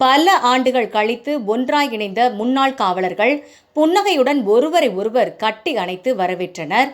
பல ஆண்டுகள் கழித்து ஒன்றாய் இணைந்த முன்னாள் காவலர்கள் புன்னகையுடன் ஒருவரை ஒருவர் கட்டி அணைத்து வரவேற்றனர்.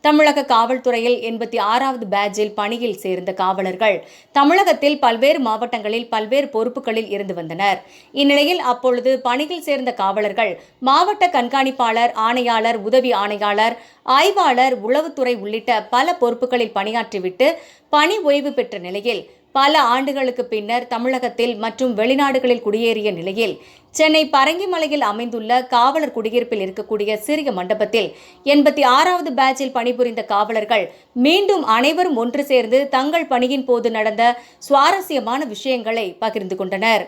தமிழக காவல்துறையில் 86வது பேட்சில் பணியில் சேர்ந்த காவலர்கள் தமிழகத்தில் பல்வேறு மாவட்டங்களில் பல்வேறு பொறுப்புகளில் இருந்து வந்தனர். இந்நிலையில் அப்பொழுது பணியில் சேர்ந்த காவலர்கள் மாவட்ட கண்காணிப்பாளர், ஆணையாளர், உதவி ஆணையாளர், ஆய்வாளர், உளவுத்துறை உள்ளிட்ட பல பொறுப்புகளில் பணியாற்றிவிட்டு பணி ஓய்வு பெற்ற நிலையில் பல ஆண்டுகளுக்கு பின்னர் தமிழகத்தில் மற்றும் வெளிநாடுகளில் குடியேறிய நிலையில் சென்னை பரங்கிமலையில் அமைந்துள்ள காவலர் குடியிருப்பில் இருக்கக்கூடிய சிறிய மண்டபத்தில் 86வது பேட்சில் பணிபுரிந்த காவலர்கள் மீண்டும் அனைவரும் ஒன்று சேர்ந்து தங்கள் பணியின் போது நடந்த சுவாரஸ்யமான விஷயங்களை பகிர்ந்து கொண்டனர்.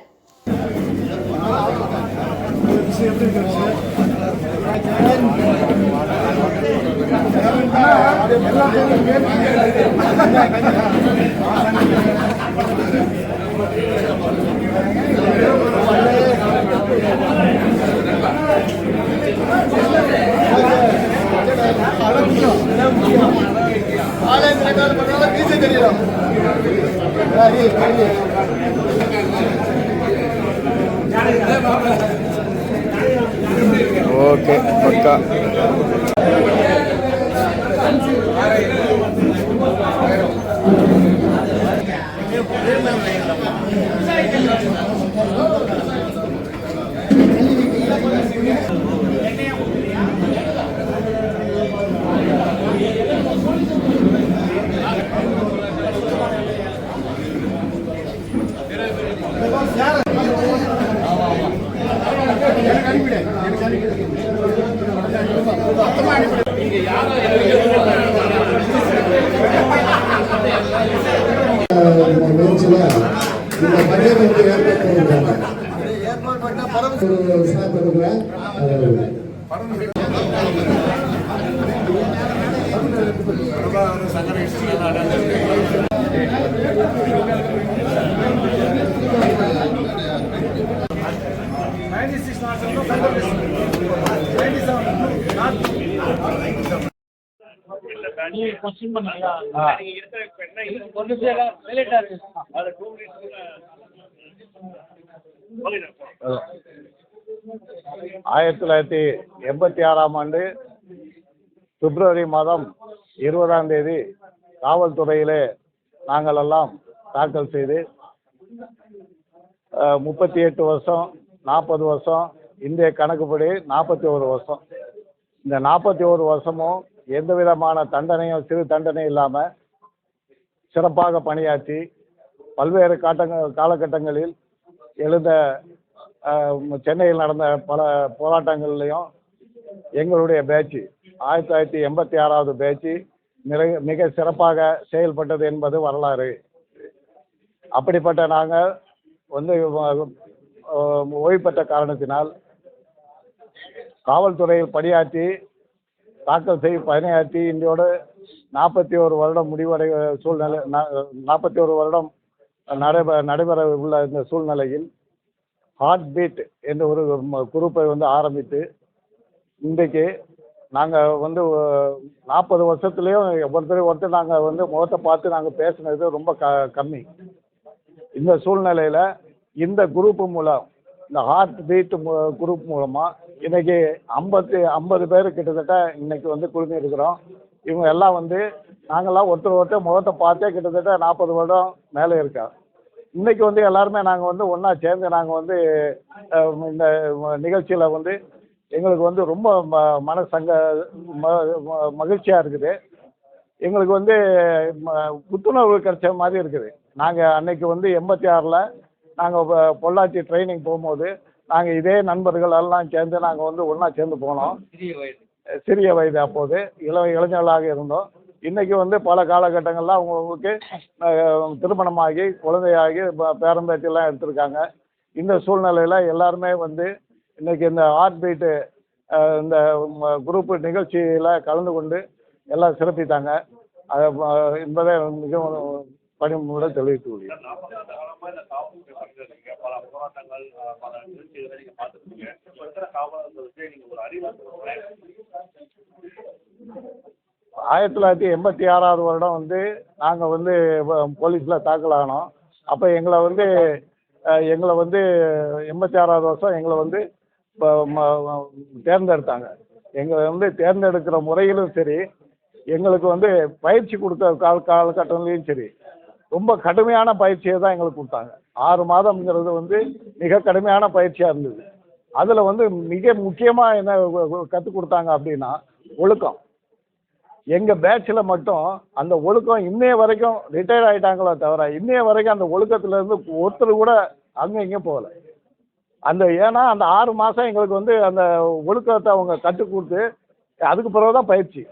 ஓகே, பக்கா. क्वेश्चन பண்ணீங்களா நீங்க இருக்கிற என்ன கொஞ்ச நேரம் ரிலேட்டா இருக்கு அது 2 மினிட்ஸ்ல 1986ஆம் ஆண்டு பிப்ரவரி மாதம் 20ஆம் தேதி காவல்துறையிலே நாங்கள் எல்லாம் தாக்கல் செய்து 38 வருஷம் 40 வருஷம் இந்திய கணக்குப்படி 41 வருஷம். இந்த 41 வருஷமும் எந்த விதமான தண்டனையும் சிறு தண்டனை இல்லாமல் சிறப்பாக பணியாற்றி பல்வேறு காலகட்டங்களில் எழுந்த சென்னையில் நடந்த பல போராட்டங்கள்லையும் எங்களுடைய பேட்சி 1986வது பேட்சி மிக சிறப்பாக செயல்பட்டது என்பது வரலாறு. அப்படிப்பட்ட நாங்கள் ஓய்வு பெற்ற காரணத்தினால் காவல்துறையில் பணியாற்றி தாக்கல் செய்து பணியாற்றி இன்றோடு 41 வருடம் முடிவடை சூழ்நிலை 41 வருடம் நடைபெற உள்ள இந்த சூழ்நிலையில் ஹார்ட் பீட் என்ற ஒரு குரூப்பை ஆரம்பித்து இன்றைக்கு நாங்கள் 40 வருஷத்துலேயும் ஒருத்தர் நாங்கள் முகத்தை பார்த்து நாங்கள் பேசுனது ரொம்ப கம்மி. இந்த சூழ்நிலையில் இந்த குரூப்பு மூலம் இந்த ஹார்ட் பீட் குரூப் மூலமாக இன்னைக்கு 50 பேர் கிட்டத்தட்ட இன்னைக்கு குழுமி இருக்கிறோம். இவங்க எல்லாம் நாங்கள்லாம் ஒருத்தர் முகத்தை பார்த்தே கிட்டத்தட்ட 40 வருடம் மேலே இருக்கா. இன்னைக்கு எல்லாருமே நாங்கள் ஒன்றா சேர்ந்து நாங்கள் இந்த நிகழ்ச்சியில் எங்களுக்கு ரொம்ப மகிழ்ச்சியாக இருக்குது. எங்களுக்கு புத்துணர்வு கிடைச்ச மாதிரி இருக்குது. நாங்கள் அன்னைக்கு 86ல் நாங்கள் பொள்ளாச்சி ட்ரைனிங் போகும்போது நாங்கள் இதே நண்பர்கள் எல்லாம் சேர்ந்து நாங்கள் ஒன்றா சேர்ந்து போனோம். சிறிய வயது அப்போது இளைஞர்களாக இருந்தோம். இன்றைக்கி பல காலகட்டங்களில் அவங்களுக்கு திருமணமாகி குழந்தையாகி பேரம்பேத்திலாம் எடுத்திருக்காங்க. இந்த சூழ்நிலையில் எல்லாருமே இன்றைக்கி இந்த ஹார்ட் பீட்டு இந்த குரூப்பு நிகழ்ச்சியில் கலந்து கொண்டு எல்லாம் சிறப்பித்தாங்க என்பதை மிகவும் பணிமுறை தெரிவித்து முடியும். பல போராட்டங்கள் பல நிகழ்ச்சிகளை நீங்க பார்த்துருக்கீங்க. இப்போ இருக்கிற காவலர்களுக்கு நீங்க ஒரு அறிவு 1986வது வருடம் நாங்கள் போலீஸில் தாக்கல் ஆனோம். அப்போ எங்களை எங்களை வந்து 86வது வருஷம் எங்களை வந்து தேர்ந்தெடுத்தாங்க. எங்களை வந்து தேர்ந்தெடுக்கிற முறையிலும் சரி, எங்களுக்கு வந்து பயிற்சி கொடுத்த காலகட்டங்களையும் சரி, ரொம்ப கடுமையான பயிற்சியை தான் எங்களுக்கு கொடுத்தாங்க. 6 மாதம்ங்கிறது வந்து மிக கடுமையான பயிற்சியாக இருந்தது. அதில் வந்து மிக முக்கியமாக என்ன கற்றுக் கொடுத்தாங்க அப்படின்னா ஒழுக்கம். எங்கள் பேட்சில் மட்டும் அந்த ஒழுக்கம் இன்னைய வரைக்கும் ரிட்டையர் ஆகிட்டாங்களோ தவிர இன்னைய வரைக்கும் அந்த ஒழுக்கத்துலேருந்து ஒருத்தர் கூட அங்கே இங்கேயும் போகலை. ஏன்னா அந்த 6 மாதம் எங்களுக்கு வந்து அந்த ஒழுக்கத்தை அவங்க கற்றுக் கொடுத்து அதுக்கு பிறகு தான் பயிற்சி.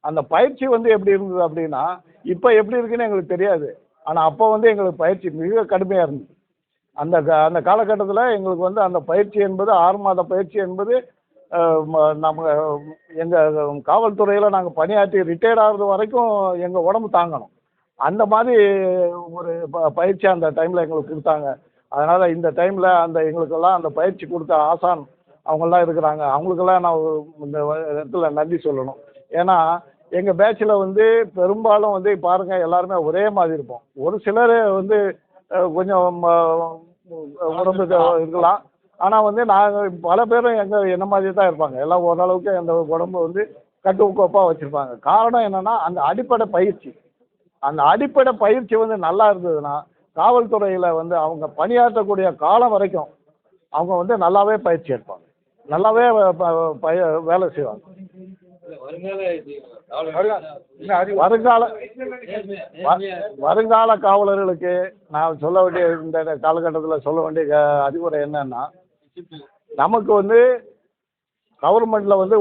அந்த பயிற்சி வந்து எப்படி இருந்தது அப்படின்னா இப்போ எப்படி இருக்குன்னு எங்களுக்கு தெரியாது. ஆனால் அப்போ வந்து எங்களுக்கு பயிற்சி மிக கடுமையாக இருந்தது. அந்த காலகட்டத்தில் எங்களுக்கு வந்து அந்த பயிற்சி என்பது 6 மாத பயிற்சி என்பது நம்ம எங்கள் காவல்துறையில் நாங்கள் பணியாற்றி ரிட்டையர்ட் ஆகிறது வரைக்கும் எங்கள் உடம்பு தாங்கணும். அந்த மாதிரி ஒரு பயிற்சி அந்த டைமில் எங்களுக்கு கொடுத்தாங்க. அதனால் இந்த டைமில் எங்களுக்கெல்லாம் அந்த பயிற்சி கொடுத்த ஆசான் அவங்கெல்லாம் இருக்கிறாங்க. அவங்களுக்கெல்லாம் நான் இந்த இடத்துல நன்றி சொல்லணும். ஏன்னா எங்கள் பேட்சில் வந்து பெரும்பாலும் வந்து பாருங்கள் எல்லாருமே ஒரே மாதிரி இருப்போம். ஒரு சிலர் வந்து கொஞ்சம் உடம்பு இருக்கலாம். ஆனால் வந்து நாங்கள் பல பேரும் என்ன மாதிரி தான் இருப்பாங்க. எல்லாம் ஓரளவுக்கு அந்த உடம்பு வந்து கட்டுக்கோப்பாக வச்சுருப்பாங்க. காரணம் என்னென்னா அந்த அடிப்படை பயிற்சி வந்து நல்லா இருந்ததுன்னா காவல்துறையில் வந்து அவங்க பணியாற்றக்கூடிய காலம் வரைக்கும் அவங்க வந்து நல்லாவே பயிற்சி எடுப்பாங்க, நல்லாவே வேலை செய்வாங்க. வருங்கால காவலர்களுக்கு நான் சொல்ல வேண்டிய இந்த காலகட்டத்தில் சொல்ல வேண்டிய அறிவுரை என்னன்னா, நமக்கு வந்து கவர்மெண்ட்டில் வந்து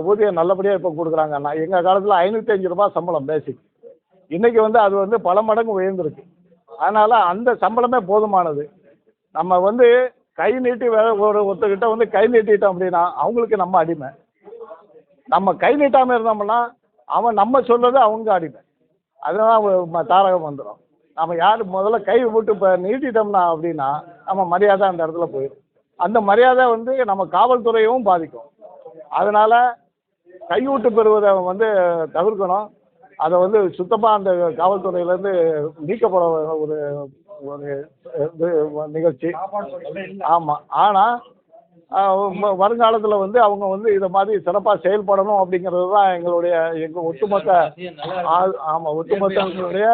ஊதியம் நல்லபடியாக இப்போ கொடுக்குறாங்க. எங்கள் காலத்தில் 505 ரூபாய் சம்பளம் பேசிக். இன்றைக்கி வந்து அது வந்து பல மடங்கு உயர்ந்திருக்கு. அதனால் அந்த சம்பளமே போதுமானது. நம்ம வந்து கை நீட்டி ஒருத்தர்கிட்ட வந்து கை நீட்டிட்டோம் அப்படின்னா அவங்களுக்கு நம்ம அடிமை. நம்ம கை நீட்டாமல் இருந்தோம்னா அவன் நம்ம சொல்கிறது அவங்க அடிமை. அதுதான் தாரகம் வந்துடும். நம்ம யார் முதல்ல கை விட்டு இப்போ நீட்டிட்டோம்னா அப்படின்னா நம்ம மரியாதை அந்த இடத்துல போயிடும். அந்த மரியாதை வந்து நம்ம காவல்துறையும் பாதிக்கும். அதனால் கையூட்டு பெறுவதை வந்து தவிர்க்கணும். அதை வந்து சுத்தமாக அந்த காவல்துறையிலேருந்து நீக்கப்பட ஒரு நிகழ்ச்சி. ஆமாம். ஆனால் வருங்காலத்தில் வந்து அவங்க வந்து இதை மாதிரி சிறப்பாக செயல்படணும் அப்படிங்கிறது தான் எங்கள் ஒட்டுமொத்த ஒட்டுமொத்தங்களுடைய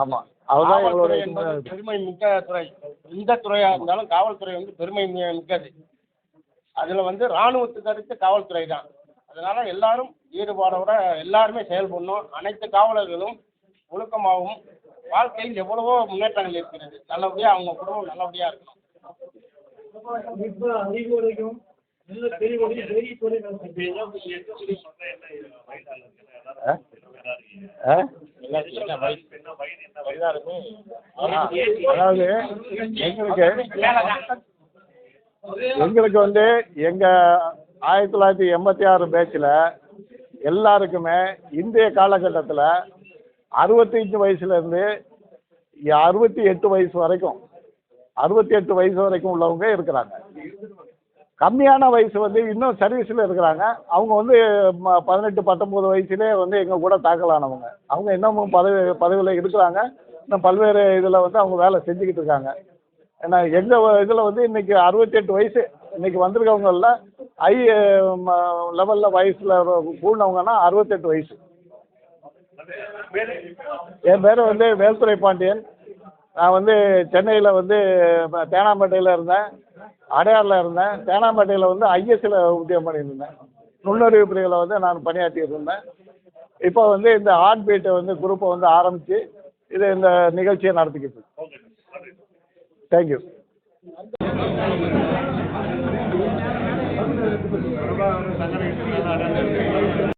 ஆமாம் அதுதான் எங்களுடைய பெருமை மிக்க துறை. எந்த துறையாக இருந்தாலும் காவல்துறை வந்து பெருமை மிக்கது. அதில் வந்து இராணுவத்துக்கு அடுத்து காவல்துறை தான். அதனால் எல்லாரும் ஈடுபாடோட எல்லாருமே செயல்படணும். அனைத்து காவலர்களும் ஒழுக்கமாகவும் வாழ்க்கையில் எவ்வளவோ முன்னேற்றங்கள் இருக்கிறது. நல்லபடியாக அவங்க குடும்பம் நல்லபடியாக இருக்கணும். அதாவது எங்களுக்கு வந்து எங்கள் 1986 பேட்சில் எல்லாருக்குமே இந்திய காலகட்டத்தில் 65 வயசுலேருந்து 68 வயசு வரைக்கும் 68 வயசு வரைக்கும் உள்ளவங்க இருக்கிறாங்க. கம்மியான வயசு வந்து இன்னும் சர்வீஸில் இருக்கிறாங்க. அவங்க வந்து 18 19 வயசுலேயே வந்து எங்கள் கூட தாக்கலானவங்க. அவங்க இன்னமும் பதவியில் இருக்கிறாங்க. இன்னும் பல்வேறு இதில் வந்து அவங்க வேலை செஞ்சுக்கிட்டு இருக்காங்க. ஏன்னா எங்கள் இதில் வந்து இன்றைக்கி 68 வயசு இன்றைக்கி வந்திருக்கவங்களில் ஹை லெவலில் வயசில் கூடினவங்கன்னா 68 வயசு. என் பேர் வந்து வேல்துறை பாண்டியன். நான் வந்து சென்னையில் வந்து தேனாம்பேட்டையில் இருந்தேன், அடையாரில் இருந்தேன். தேனாம்பேட்டையில் வந்து ஐஎஸ்சில் உத்தியோகம் பண்ணியிருந்தேன். நுண்ணறிவு பிரிவில் வந்து நான் பணியாற்றிட்டு இருந்தேன். இப்போ வந்து இந்த ஹார்ட் பீட்டை வந்து குரூப்பை வந்து ஆரம்பித்து இந்த நிகழ்ச்சியை நடத்திக்கிட்டு இருக்கேன். தேங்க்யூ.